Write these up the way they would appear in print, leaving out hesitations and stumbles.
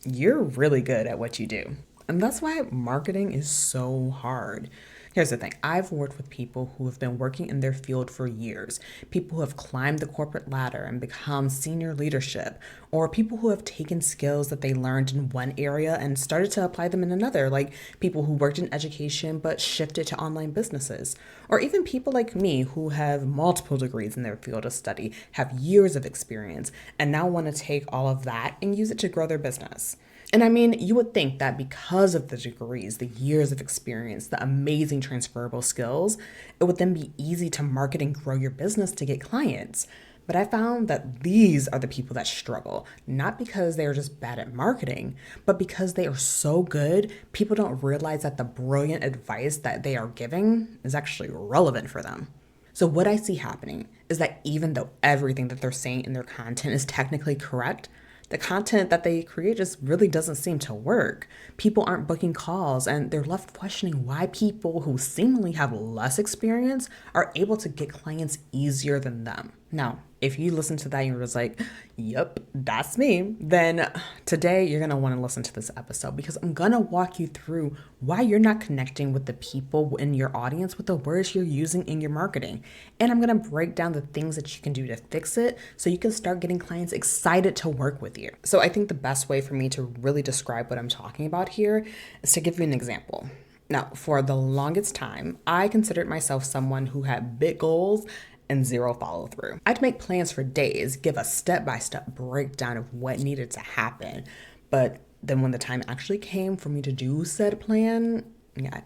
You're really good at what you do. And that's why marketing is so hard. Here's the thing, I've worked with people who have been working in their field for years, people who have climbed the corporate ladder and become senior leadership, or people who have taken skills that they learned in one area and started to apply them in another, like people who worked in education but shifted to online businesses, or even people like me who have multiple degrees in their field of study, have years of experience, and now want to take all of that and use it to grow their business. And I mean, you would think that because of the degrees, the years of experience, the amazing transferable skills, it would then be easy to market and grow your business to get clients. But I found that these are the people that struggle, not because they are just bad at marketing, but because they are so good, people don't realize that the brilliant advice that they are giving is actually relevant for them. So, what I see happening is that even though everything that they're saying in their content is technically correct, the content that they create just really doesn't seem to work. People aren't booking calls, and they're left questioning why people who seemingly have less experience are able to get clients easier than them. Now, if you listen to that and you're just like, yep, that's me, then today you're going to want to listen to this episode because I'm going to walk you through why you're not connecting with the people in your audience with the words you're using in your marketing. And I'm going to break down the things that you can do to fix it so you can start getting clients excited to work with you. So I think the best way for me to really describe what I'm talking about here is to give you an example. Now, for the longest time, I considered myself someone who had big goals and zero follow through. I'd make plans for days, give a step by step breakdown of what needed to happen. But then when the time actually came for me to do said plan,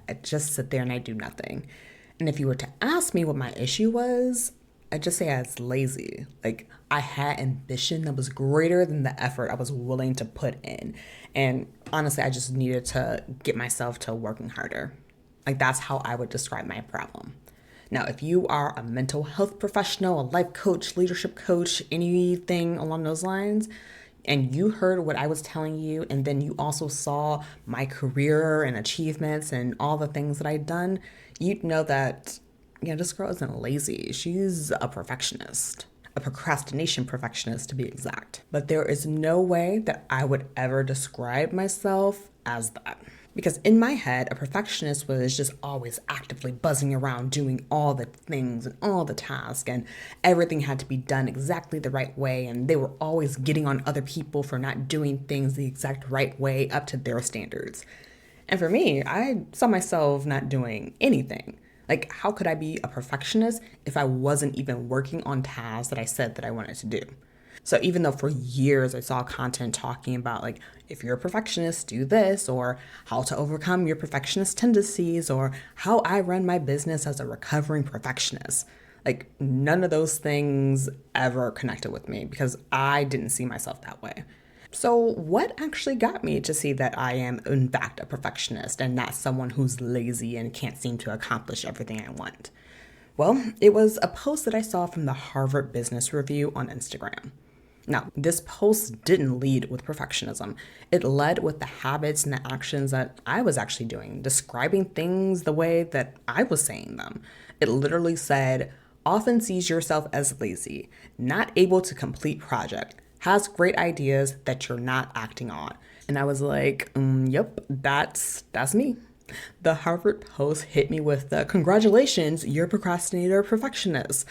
I'd just sit there and I'd do nothing. And if you were to ask me what my issue was, I'd just say I was lazy. Like, I had ambition that was greater than the effort I was willing to put in. And honestly, I just needed to get myself to working harder. Like, that's how I would describe my problem. Now, if you are a mental health professional, a life coach, leadership coach, anything along those lines, and you heard what I was telling you, and then you also saw my career and achievements and all the things that I'd done, you'd know that, this girl isn't lazy. She's a perfectionist, a procrastination perfectionist to be exact. But there is no way that I would ever describe myself as that. Because in my head, a perfectionist was just always actively buzzing around doing all the things and all the tasks, and everything had to be done exactly the right way, and they were always getting on other people for not doing things the exact right way up to their standards. And for me, I saw myself not doing anything. Like, how could I be a perfectionist if I wasn't even working on tasks that I said that I wanted to do? So even though for years I saw content talking about, like, if you're a perfectionist, do this, or how to overcome your perfectionist tendencies, or how I run my business as a recovering perfectionist, like, none of those things ever connected with me because I didn't see myself that way. So what actually got me to see that I am in fact a perfectionist and not someone who's lazy and can't seem to accomplish everything I want? Well, it was a post that I saw from the Harvard Business Review on Instagram. Now, this post didn't lead with perfectionism. It led with the habits and the actions that I was actually doing, describing things the way that I was saying them. It literally said, often sees yourself as lazy, not able to complete project, has great ideas that you're not acting on. And I was like, yep, that's me. The Harvard Post hit me with the congratulations, you're a procrastinator perfectionist.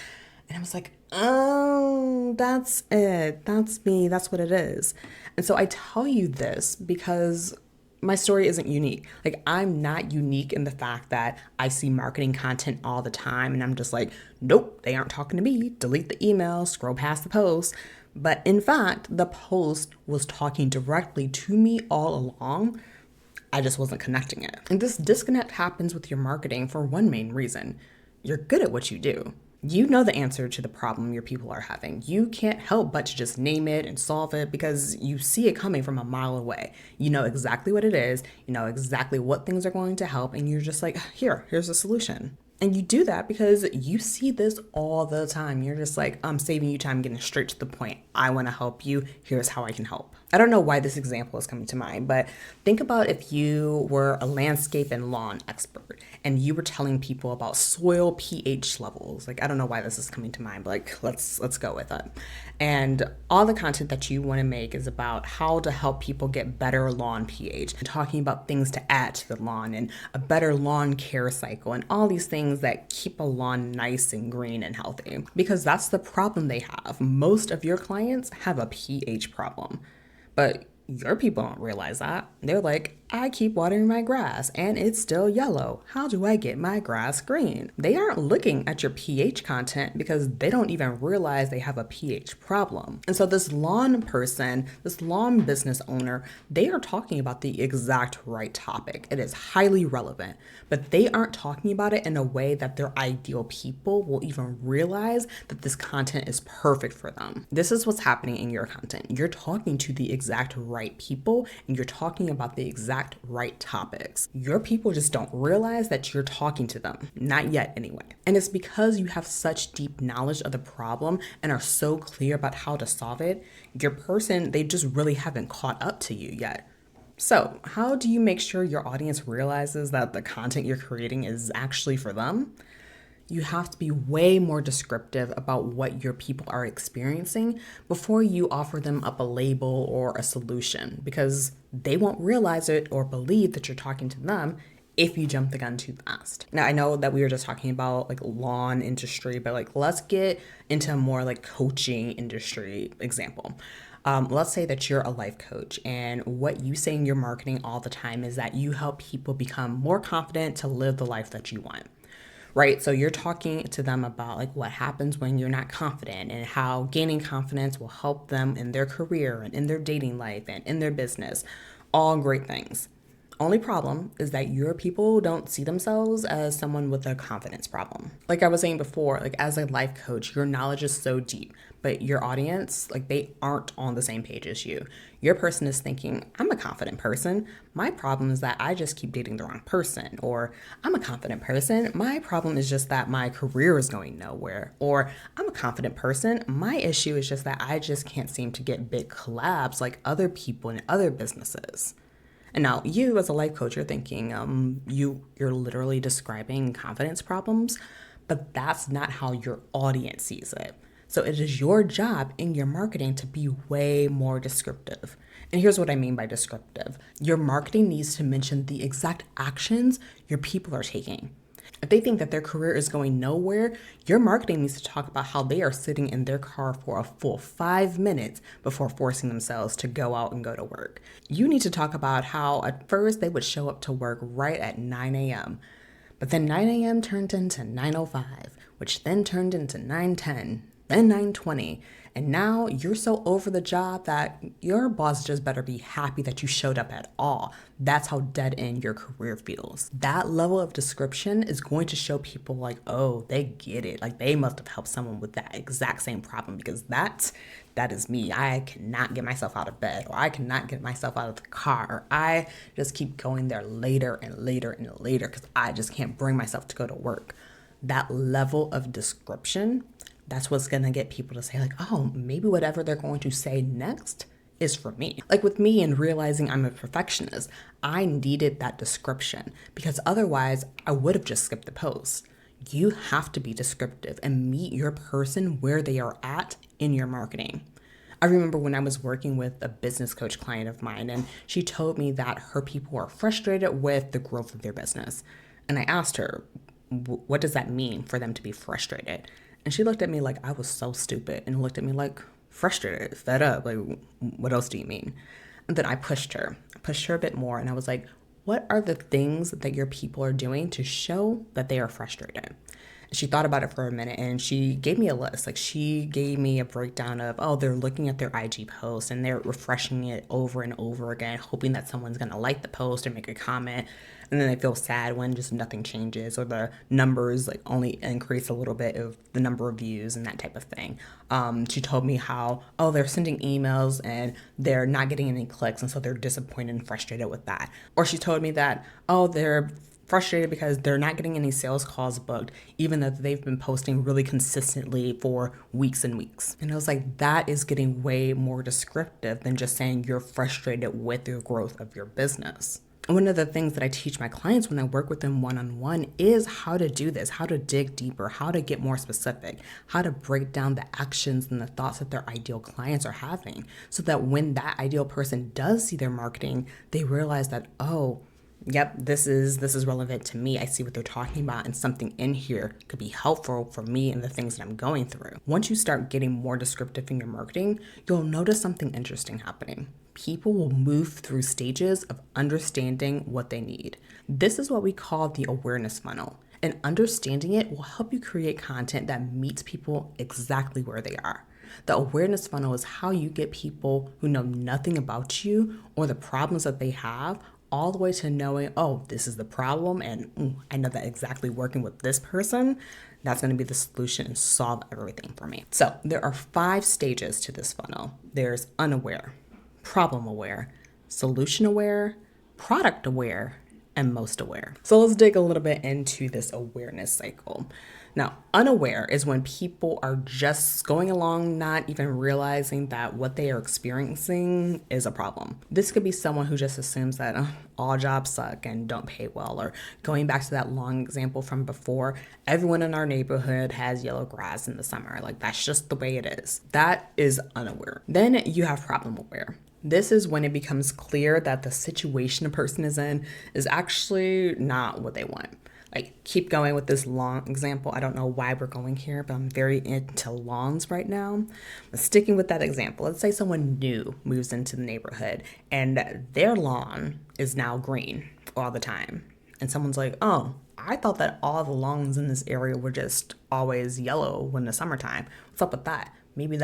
And I was like, oh, that's it. That's me. That's what it is. And so I tell you this because my story isn't unique. Like, I'm not unique in the fact that I see marketing content all the time and I'm just like, nope, they aren't talking to me. Delete the email, scroll past the post. But in fact, the post was talking directly to me all along. I just wasn't connecting it. And this disconnect happens with your marketing for one main reason. You're good at what you do. You know the answer to the problem your people are having. You can't help but to just name it and solve it because you see it coming from a mile away. You know exactly what it is, you know exactly what things are going to help, and you're just like, here's a solution. And you do that because you see this all the time. You're just like, I'm saving you time, getting straight to the point. I want to help you. Here's how I can help. I don't know why this example is coming to mind, but think about if you were a landscape and lawn expert and you were telling people about soil pH levels. Like, I don't know why this is coming to mind, but like let's go with it. And all the content that you want to make is about how to help people get better lawn pH and talking about things to add to the lawn and a better lawn care cycle and all these things that keep a lawn nice and green and healthy. Because that's the problem they have. Most of your clients have a pH problem. But your people don't realize that. They're like, I keep watering my grass and it's still yellow. How do I get my grass green? They aren't looking at your pH content because they don't even realize they have a pH problem. And so this lawn person, this lawn business owner, they are talking about the exact right topic. It is highly relevant, but they aren't talking about it in a way that their ideal people will even realize that this content is perfect for them. This is what's happening in your content. You're talking to the exact right people and you're talking about the exact right topics. Your people just don't realize that you're talking to them. Not yet, anyway. And it's because you have such deep knowledge of the problem and are so clear about how to solve it, your person, they just really haven't caught up to you yet. So, how do you make sure your audience realizes that the content you're creating is actually for them? You have to be way more descriptive about what your people are experiencing before you offer them up a label or a solution, because they won't realize it or believe that you're talking to them if you jump the gun too fast. Now, I know that we were just talking about like lawn industry, but like let's get into a more like coaching industry example. Let's say that you're a life coach and what you say in your marketing all the time is that you help people become more confident to live the life that you want. Right? So you're talking to them about like what happens when you're not confident and how gaining confidence will help them in their career and in their dating life and in their business. All great things. Only problem is that your people don't see themselves as someone with a confidence problem. Like I was saying before, like as a life coach, your knowledge is so deep, but your audience, like they aren't on the same page as you. Your person is thinking, I'm a confident person. My problem is that I just keep dating the wrong person. Or I'm a confident person. My problem is just that my career is going nowhere. Or I'm a confident person. My issue is just that I just can't seem to get big collabs like other people in other businesses. And now you as a life coach, you're thinking, you're literally describing confidence problems, but that's not how your audience sees it. So it is your job in your marketing to be way more descriptive. And here's what I mean by descriptive. Your marketing needs to mention the exact actions your people are taking. If they think that their career is going nowhere, your marketing needs to talk about how they are sitting in their car for a full 5 minutes before forcing themselves to go out and go to work. You need to talk about how at first they would show up to work right at 9 a.m., but then 9 a.m. turned into 9:05, which then turned into 9:10, then 9:20. And now you're so over the job that your boss just better be happy that you showed up at all. That's how dead end your career feels. That level of description is going to show people like, oh, they get it. Like they must have helped someone with that exact same problem because that is me. I cannot get myself out of bed or I cannot get myself out of the car or I just keep going there later and later and later because I just can't bring myself to go to work. That level of description, that's what's going to get people to say like, oh, maybe whatever they're going to say next is for me. Like with me and realizing I'm a perfectionist, I needed that description because otherwise I would have just skipped the post. You have to be descriptive and meet your person where they are at in your marketing. I remember when I was working with a business coach client of mine and she told me that her people are frustrated with the growth of their business. And I asked her, what does that mean for them to be frustrated? And she looked at me like I was so stupid and looked at me like frustrated, fed up. Like, what else do you mean? And then I pushed her a bit more. And I was like, what are the things that your people are doing to show that they are frustrated? And she thought about it for a minute and she gave me a list. Like she gave me a breakdown of, oh, they're looking at their IG post and they're refreshing it over and over again, hoping that someone's going to like the post or make a comment. And then they feel sad when just nothing changes or the numbers like only increase a little bit of the number of views and that type of thing. She told me how, oh, they're sending emails and they're not getting any clicks. And so they're disappointed and frustrated with that. Or she told me that, oh, they're frustrated because they're not getting any sales calls booked, even though they've been posting really consistently for weeks and weeks. And I was like, that is getting way more descriptive than just saying you're frustrated with the growth of your business. And one of the things that I teach my clients when I work with them one-on-one is how to do this, how to dig deeper, how to get more specific, how to break down the actions and the thoughts that their ideal clients are having, so that when that ideal person does see their marketing, they realize that, oh, yep, this is relevant to me. I see what they're talking about, and something in here could be helpful for me and the things that I'm going through. Once you start getting more descriptive in your marketing, you'll notice something interesting happening. People will move through stages of understanding what they need. This is what we call the awareness funnel. And understanding it will help you create content that meets people exactly where they are. The awareness funnel is how you get people who know nothing about you or the problems that they have all the way to knowing, oh, this is the problem, and I know that exactly working with this person, that's going to be the solution and solve everything for me. So there are 5 stages to this funnel. There's unaware, problem aware, solution aware, product aware, and most aware. So let's dig a little bit into this awareness cycle. Now, unaware is when people are just going along, not even realizing that what they are experiencing is a problem. This could be someone who just assumes that all jobs suck and don't pay well, or going back to that long example from before, everyone in our neighborhood has yellow grass in the summer. Like, that's just the way it is. That is unaware. Then you have problem aware. This is when it becomes clear that the situation a person is in is actually not what they want. Like, keep going with this long example. I don't know why we're going here, but I'm very into lawns right now. But sticking with that example, let's say someone new moves into the neighborhood and their lawn is now green all the time. And someone's like, oh, I thought that all the lawns in this area were just always yellow when the summertime. What's up with that? Maybe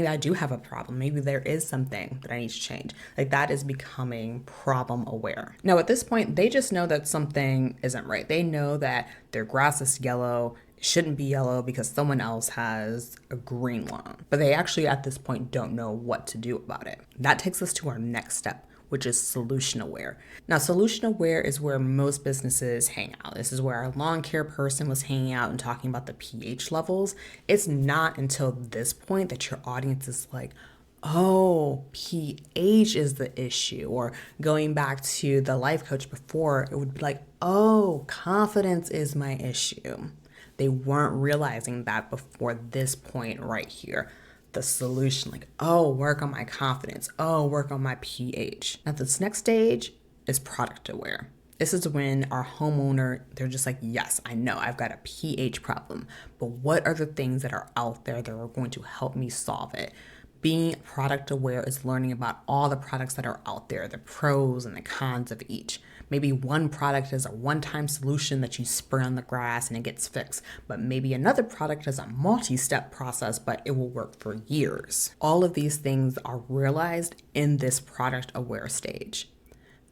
I do have a problem. Maybe there is something that I need to change. Like, that is becoming problem aware. Now, at this point, they just know that something isn't right. They know that their grass is yellow. It shouldn't be yellow because someone else has a green lawn. But they actually, at this point, don't know what to do about it. That takes us to our next step, which is solution aware. Now, solution aware is where most businesses hang out. This is where our lawn care person was hanging out and talking about the pH levels. It's not until this point that your audience is like, oh, pH is the issue. Or going back to the life coach before, it would be like, oh, confidence is my issue. They weren't realizing that before this point right here. The solution, like, oh, work on my confidence, oh, work on my pH. Now, this next stage is product aware. This is when our homeowner, they're just like, yes, I know I've got a pH problem, but what are the things that are out there that are going to help me solve it? Being product aware is learning about all the products that are out there, the pros and the cons of each. Maybe one product is a one-time solution that you spray on the grass and it gets fixed, but maybe another product is a multi-step process, but it will work for years. All of these things are realized in this product aware stage.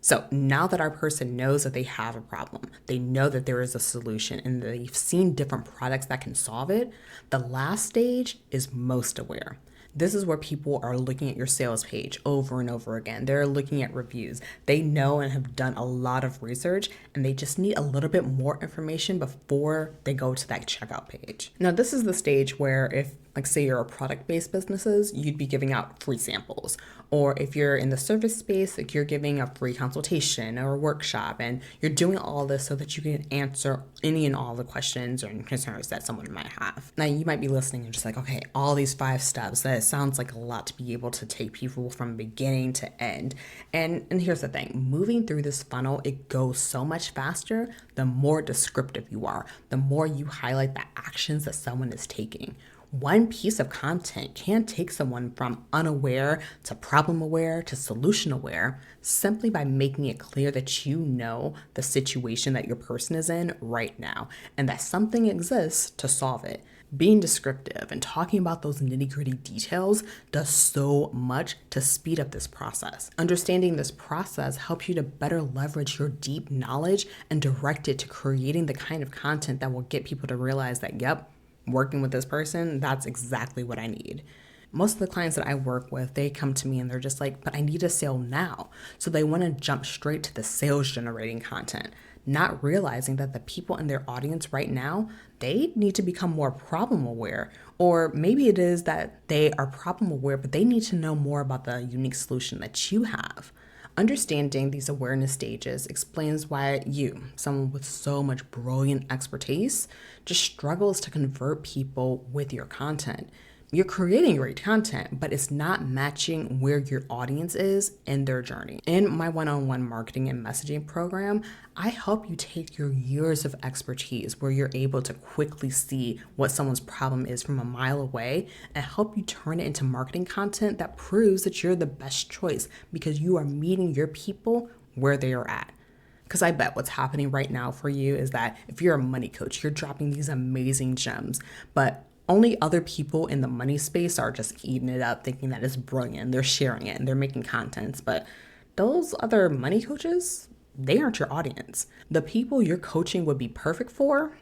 So now that our person knows that they have a problem, they know that there is a solution, and they've seen different products that can solve it, the last stage is most aware. This is where people are looking at your sales page over and over again. They're looking at reviews. They know and have done a lot of research, and they just need a little bit more information before they go to that checkout page. Now, this is the stage where if, like, say you're a product-based businesses, you'd be giving out free samples. Or if you're in the service space, like, you're giving a free consultation or a workshop, and you're doing all this so that you can answer any and all the questions or concerns that someone might have. Now, you might be listening and just like, okay, all these 5 steps, that sounds like a lot to be able to take people from beginning to end. And here's the thing, moving through this funnel, it goes so much faster the more descriptive you are, the more you highlight the actions that someone is taking. One piece of content can take someone from unaware to problem aware to solution aware simply by making it clear that you know the situation that your person is in right now and that something exists to solve it. Being descriptive and talking about those nitty-gritty details does so much to speed up this process. Understanding this process helps you to better leverage your deep knowledge and direct it to creating the kind of content that will get people to realize that, yep, working with this person, that's exactly what I need. Most of the clients that I work with, they come to me and they're just like, but I need a sale now. So they want to jump straight to the sales generating content, not realizing that the people in their audience right now, they need to become more problem aware. Or maybe it is that they are problem aware, but they need to know more about the unique solution that you have. Understanding these awareness stages explains why you, someone with so much brilliant expertise, just struggles to convert people with your content. You're creating great content, but it's not matching where your audience is in their journey. In my one-on-one marketing and messaging program, I help you take your years of expertise where you're able to quickly see what someone's problem is from a mile away and help you turn it into marketing content that proves that you're the best choice because you are meeting your people where they are at. Because I bet what's happening right now for you is that if you're a money coach, you're dropping these amazing gems, but only other people in the money space are just eating it up, thinking that it's brilliant. They're sharing it and they're making contents. But those other money coaches, they aren't your audience. The people your coaching would be perfect for,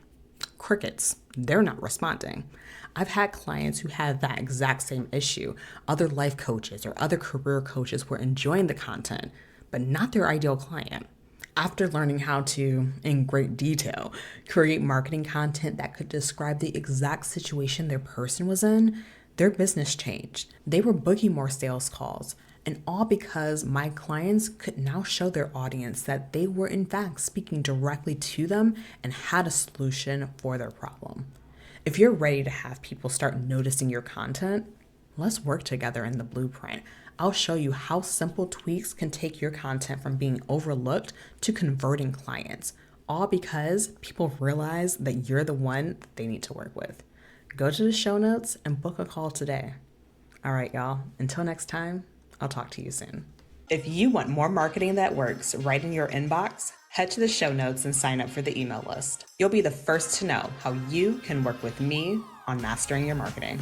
crickets. They're not responding. I've had clients who had that exact same issue. Other life coaches or other career coaches were enjoying the content, but not their ideal client. After learning how to, in great detail, create marketing content that could describe the exact situation their person was in, their business changed. They were booking more sales calls, and all because my clients could now show their audience that they were in fact speaking directly to them and had a solution for their problem. If you're ready to have people start noticing your content, let's work together in the blueprint. I'll show you how simple tweaks can take your content from being overlooked to converting clients, all because people realize that you're the one that they need to work with. Go to the show notes and book a call today. All right, y'all. Until next time, I'll talk to you soon. If you want more marketing that works right in your inbox, head to the show notes and sign up for the email list. You'll be the first to know how you can work with me on mastering your marketing.